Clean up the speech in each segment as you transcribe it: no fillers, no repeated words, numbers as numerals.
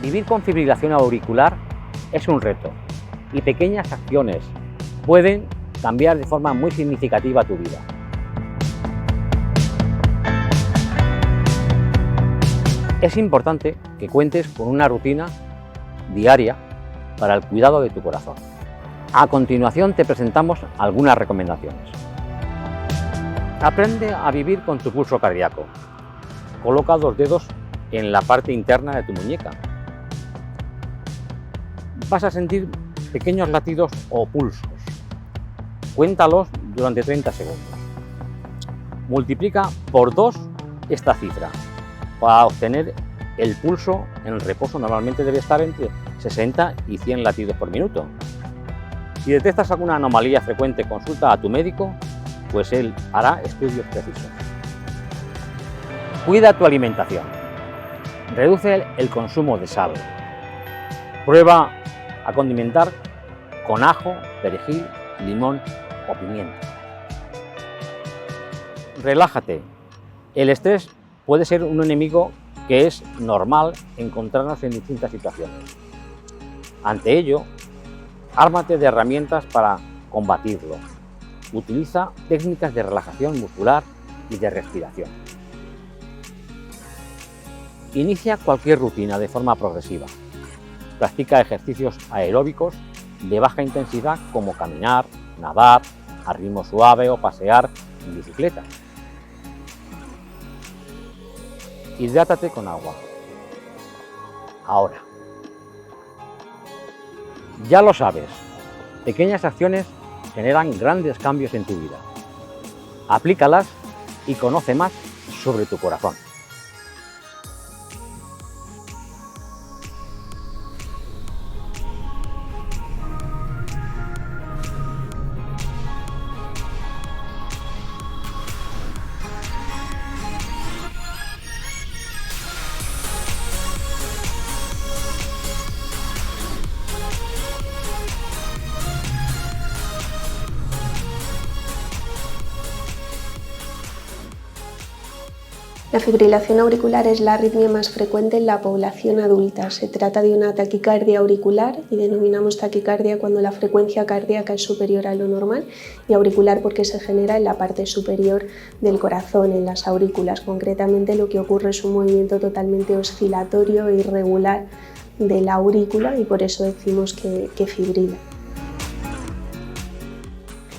Vivir con fibrilación auricular es un reto y pequeñas acciones pueden cambiar de forma muy significativa tu vida. Es importante que cuentes con una rutina diaria para el cuidado de tu corazón. A continuación te presentamos algunas recomendaciones. Aprende a vivir con tu pulso cardíaco. Coloca los dedos en la parte interna de tu muñeca. Vas a sentir pequeños latidos o pulsos. Cuéntalos durante 30 segundos. Multiplica por 2 esta cifra para obtener el pulso en el reposo. Normalmente debe estar entre 60 y 100 latidos por minuto. Si detectas alguna anomalía frecuente, consulta a tu médico, pues él hará estudios precisos. Cuida tu alimentación. Reduce el consumo de sal. Prueba a condimentar con ajo, perejil, limón o pimienta. Relájate. El estrés puede ser un enemigo que es normal encontrarnos en distintas situaciones. Ante ello, ármate de herramientas para combatirlo. Utiliza técnicas de relajación muscular y de respiración. Inicia cualquier rutina de forma progresiva. Practica ejercicios aeróbicos de baja intensidad como caminar, nadar a ritmo suave o pasear en bicicleta. Hidrátate con agua. Ahora, ya lo sabes, pequeñas acciones generan grandes cambios en tu vida. Aplícalas y conoce más sobre tu corazón. La fibrilación auricular es la arritmia más frecuente en la población adulta. Se trata de una taquicardia auricular y denominamos taquicardia cuando la frecuencia cardíaca es superior a lo normal, y auricular porque se genera en la parte superior del corazón, en las aurículas. Concretamente lo que ocurre es un movimiento totalmente oscilatorio e irregular de la aurícula y por eso decimos que fibrila.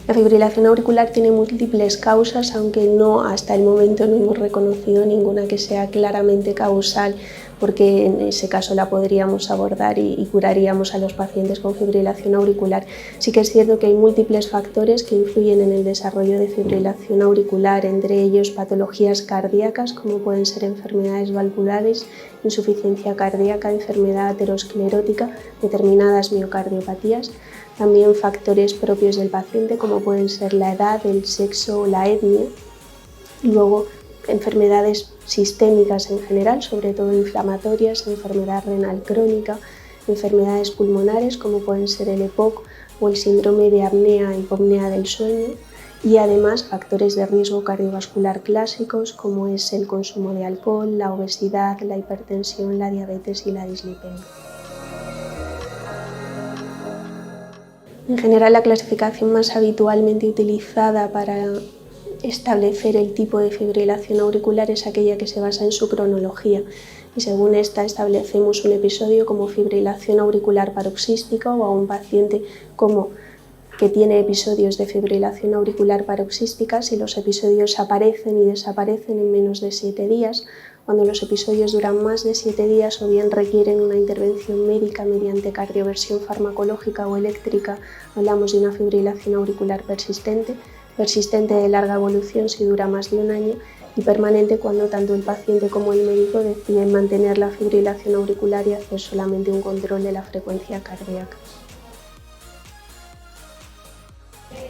La fibrilación auricular tiene múltiples causas, aunque hasta el momento no hemos reconocido ninguna que sea claramente causal, porque en ese caso la podríamos abordar y curaríamos a los pacientes con fibrilación auricular. Sí que es cierto que hay múltiples factores que influyen en el desarrollo de fibrilación auricular, entre ellos patologías cardíacas como pueden ser enfermedades valvulares, insuficiencia cardíaca, enfermedad aterosclerótica, determinadas miocardiopatías. También factores propios del paciente como pueden ser la edad, el sexo o la etnia. Luego enfermedades sistémicas en general, sobre todo inflamatorias, enfermedad renal crónica, enfermedades pulmonares como pueden ser el EPOC o el síndrome de apnea-hipopnea del sueño, y además factores de riesgo cardiovascular clásicos como es el consumo de alcohol, la obesidad, la hipertensión, la diabetes y la dislipemia. En general, la clasificación más habitualmente utilizada para establecer el tipo de fibrilación auricular es aquella que se basa en su cronología, y según esta establecemos un episodio como fibrilación auricular paroxística o a un paciente como que tiene episodios de fibrilación auricular paroxística si los episodios aparecen y desaparecen en menos de 7 días, cuando los episodios duran más de 7 días o bien requieren una intervención médica mediante cardioversión farmacológica o eléctrica, hablamos de una fibrilación auricular persistente de larga evolución si dura más de un año, y permanente cuando tanto el paciente como el médico deciden mantener la fibrilación auricular y hacer solamente un control de la frecuencia cardíaca.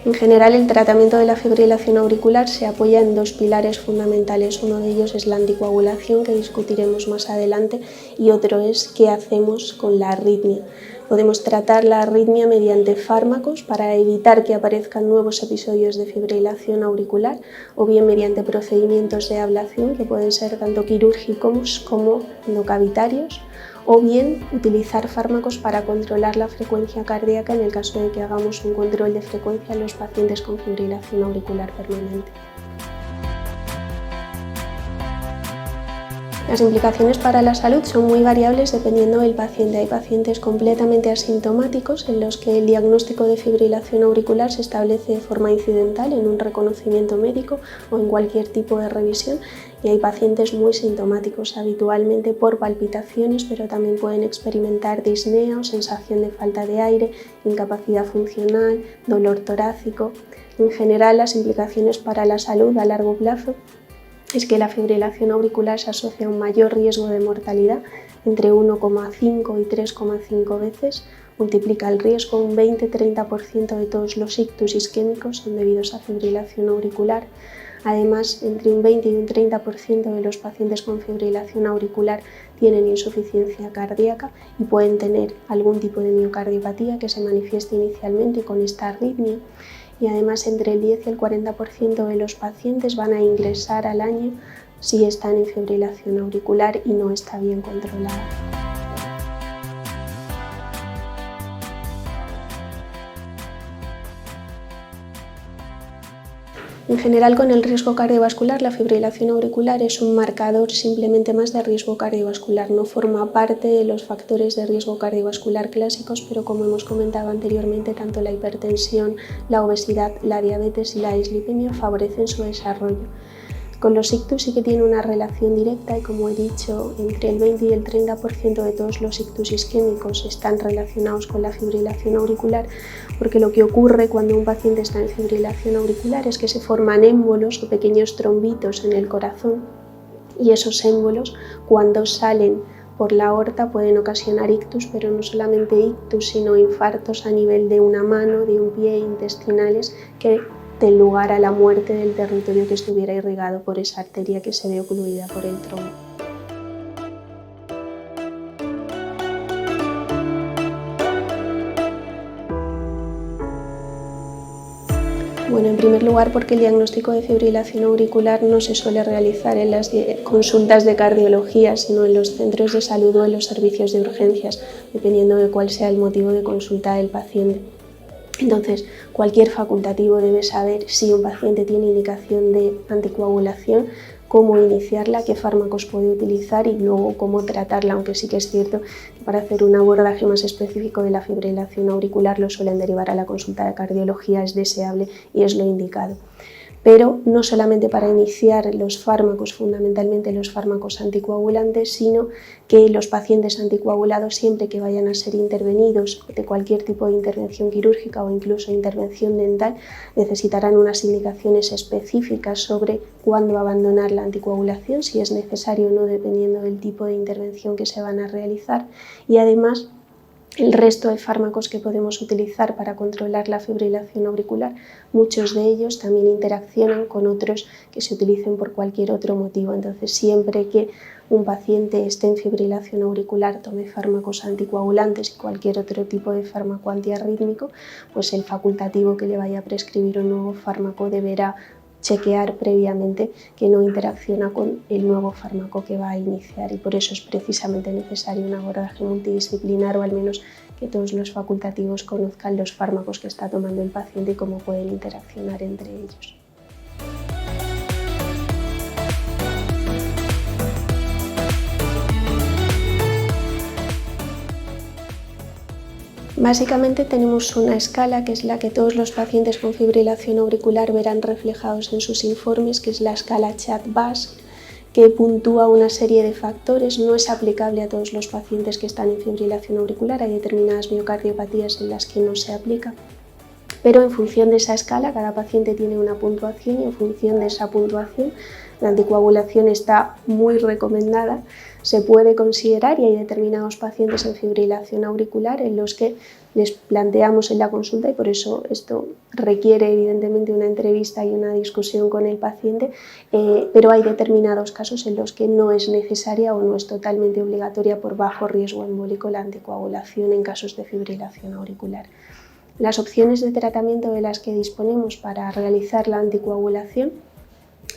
En general, el tratamiento de la fibrilación auricular se apoya en 2 pilares fundamentales. Uno de ellos es la anticoagulación, que discutiremos más adelante, y otro es qué hacemos con la arritmia. Podemos tratar la arritmia mediante fármacos para evitar que aparezcan nuevos episodios de fibrilación auricular o bien mediante procedimientos de ablación que pueden ser tanto quirúrgicos como endocavitarios o bien utilizar fármacos para controlar la frecuencia cardíaca en el caso de que hagamos un control de frecuencia en los pacientes con fibrilación auricular permanente. Las implicaciones para la salud son muy variables dependiendo del paciente. Hay pacientes completamente asintomáticos en los que el diagnóstico de fibrilación auricular se establece de forma incidental en un reconocimiento médico o en cualquier tipo de revisión, y hay pacientes muy sintomáticos habitualmente por palpitaciones, pero también pueden experimentar disnea o sensación de falta de aire, incapacidad funcional, dolor torácico. En general, las implicaciones para la salud a largo plazo es que la fibrilación auricular se asocia a un mayor riesgo de mortalidad, entre 1,5 y 3,5 veces, multiplica el riesgo un 20-30% de todos los ictus isquémicos son debidos a fibrilación auricular. Además, entre un 20 y un 30% de los pacientes con fibrilación auricular tienen insuficiencia cardíaca y pueden tener algún tipo de miocardiopatía que se manifieste inicialmente con esta arritmia. Y además entre el 10 y el 40% de los pacientes van a ingresar al año si están en fibrilación auricular y no está bien controlada. En general, con el riesgo cardiovascular, la fibrilación auricular es un marcador simplemente más de riesgo cardiovascular. No forma parte de los factores de riesgo cardiovascular clásicos, pero como hemos comentado anteriormente, tanto la hipertensión, la obesidad, la diabetes y la dislipemia favorecen su desarrollo. Con los ictus sí que tiene una relación directa y, como he dicho, entre el 20 y el 30% de todos los ictus isquémicos están relacionados con la fibrilación auricular, porque lo que ocurre cuando un paciente está en fibrilación auricular es que se forman émbolos o pequeños trombitos en el corazón, y esos émbolos, cuando salen por la aorta, pueden ocasionar ictus, pero no solamente ictus, sino infartos a nivel de una mano, de un pie, intestinales, que den lugar a la muerte del territorio que estuviera irrigado por esa arteria que se ve ocluida por el trombo. Bueno, en primer lugar porque el diagnóstico de fibrilación auricular no se suele realizar en las consultas de cardiología, sino en los centros de salud o en los servicios de urgencias, dependiendo de cuál sea el motivo de consulta del paciente. Entonces, cualquier facultativo debe saber si un paciente tiene indicación de anticoagulación, cómo iniciarla, qué fármacos puede utilizar y luego cómo tratarla, aunque sí que es cierto que para hacer un abordaje más específico de la fibrilación auricular lo suelen derivar a la consulta de cardiología, es deseable y es lo indicado. Pero no solamente para iniciar los fármacos, fundamentalmente los fármacos anticoagulantes, sino que los pacientes anticoagulados, siempre que vayan a ser intervenidos de cualquier tipo de intervención quirúrgica o incluso intervención dental, necesitarán unas indicaciones específicas sobre cuándo abandonar la anticoagulación, si es necesario o no, dependiendo del tipo de intervención que se van a realizar, y además el resto de fármacos que podemos utilizar para controlar la fibrilación auricular, muchos de ellos también interaccionan con otros que se utilicen por cualquier otro motivo. Entonces, siempre que un paciente esté en fibrilación auricular, tome fármacos anticoagulantes y cualquier otro tipo de fármaco antiarrítmico, pues el facultativo que le vaya a prescribir un nuevo fármaco deberá chequear previamente que no interacciona con el nuevo fármaco que va a iniciar, y por eso es precisamente necesario un abordaje multidisciplinar, o al menos que todos los facultativos conozcan los fármacos que está tomando el paciente y cómo pueden interaccionar entre ellos. Básicamente tenemos una escala que es la que todos los pacientes con fibrilación auricular verán reflejados en sus informes, que es la escala CHAD-VASc, que puntúa una serie de factores. No es aplicable a todos los pacientes que están en fibrilación auricular, hay determinadas miocardiopatías en las que no se aplica, pero en función de esa escala cada paciente tiene una puntuación y en función de esa puntuación la anticoagulación está muy recomendada. Se puede considerar, y hay determinados pacientes en fibrilación auricular en los que les planteamos en la consulta y por eso esto requiere evidentemente una entrevista y una discusión con el paciente, pero hay determinados casos en los que no es necesaria o no es totalmente obligatoria por bajo riesgo embólico la anticoagulación en casos de fibrilación auricular. Las opciones de tratamiento de las que disponemos para realizar la anticoagulación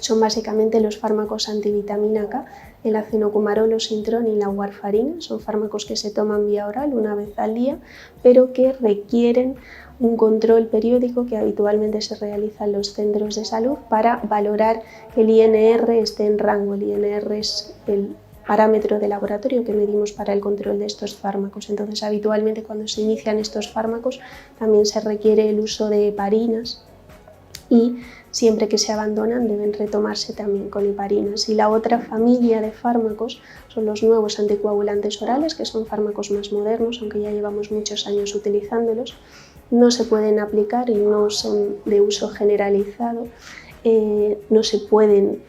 son básicamente los fármacos antivitamina K, el acenocumarol o sintrón y la warfarina. Son fármacos que se toman vía oral una vez al día, pero que requieren un control periódico que habitualmente se realiza en los centros de salud para valorar que el INR esté en rango. El INR es el parámetro de laboratorio que medimos para el control de estos fármacos. Entonces, habitualmente cuando se inician estos fármacos también se requiere el uso de heparinas y siempre que se abandonan deben retomarse también con heparinas. Y la otra familia de fármacos son los nuevos anticoagulantes orales, que son fármacos más modernos, aunque ya llevamos muchos años utilizándolos. No se pueden aplicar y no son de uso generalizado, no se pueden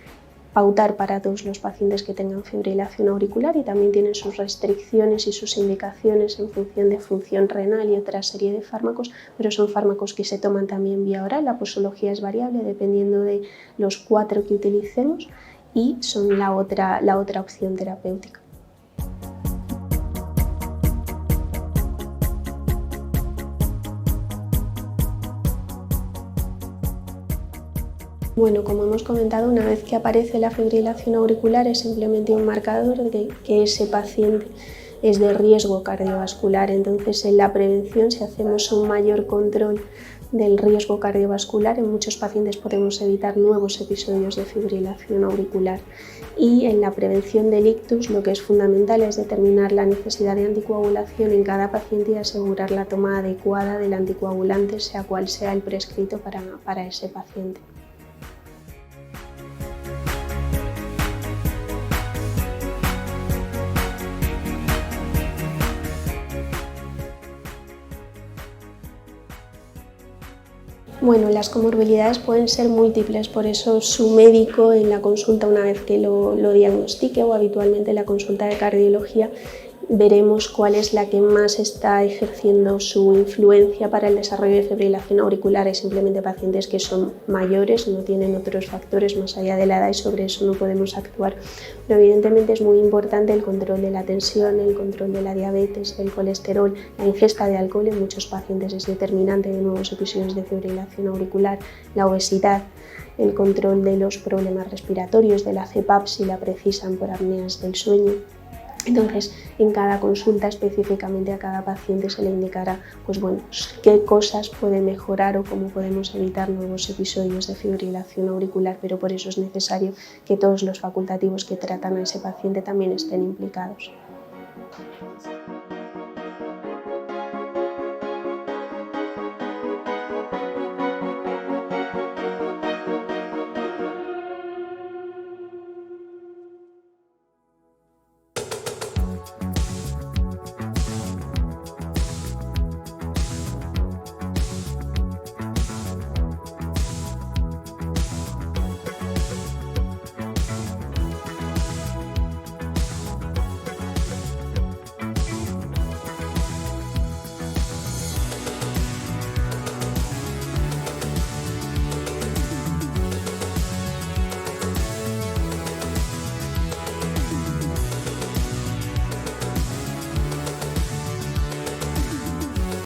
pautar para todos los pacientes que tengan fibrilación auricular y también tienen sus restricciones y sus indicaciones en función de función renal y otra serie de fármacos, pero son fármacos que se toman también vía oral. La posología es variable dependiendo de los 4 que utilicemos y son la otra opción terapéutica. Bueno, como hemos comentado, una vez que aparece la fibrilación auricular es simplemente un marcador de que ese paciente es de riesgo cardiovascular. Entonces, en la prevención, si hacemos un mayor control del riesgo cardiovascular, en muchos pacientes podemos evitar nuevos episodios de fibrilación auricular. Y en la prevención del ictus, lo que es fundamental es determinar la necesidad de anticoagulación en cada paciente y asegurar la toma adecuada del anticoagulante, sea cual sea el prescrito para ese paciente. Bueno, las comorbilidades pueden ser múltiples, por eso su médico en la consulta, una vez que lo diagnostique o habitualmente en la consulta de cardiología, veremos cuál es la que más está ejerciendo su influencia para el desarrollo de fibrilación auricular. Es simplemente pacientes que son mayores, no tienen otros factores más allá de la edad y sobre eso no podemos actuar. Pero evidentemente es muy importante el control de la tensión, el control de la diabetes, del colesterol, la ingesta de alcohol en muchos pacientes es determinante de nuevos episodios de fibrilación auricular, la obesidad, el control de los problemas respiratorios, de la CPAP si la precisan por apneas del sueño. Entonces, en cada consulta específicamente a cada paciente se le indicará qué cosas puede mejorar o cómo podemos evitar nuevos episodios de fibrilación auricular, pero por eso es necesario que todos los facultativos que tratan a ese paciente también estén implicados.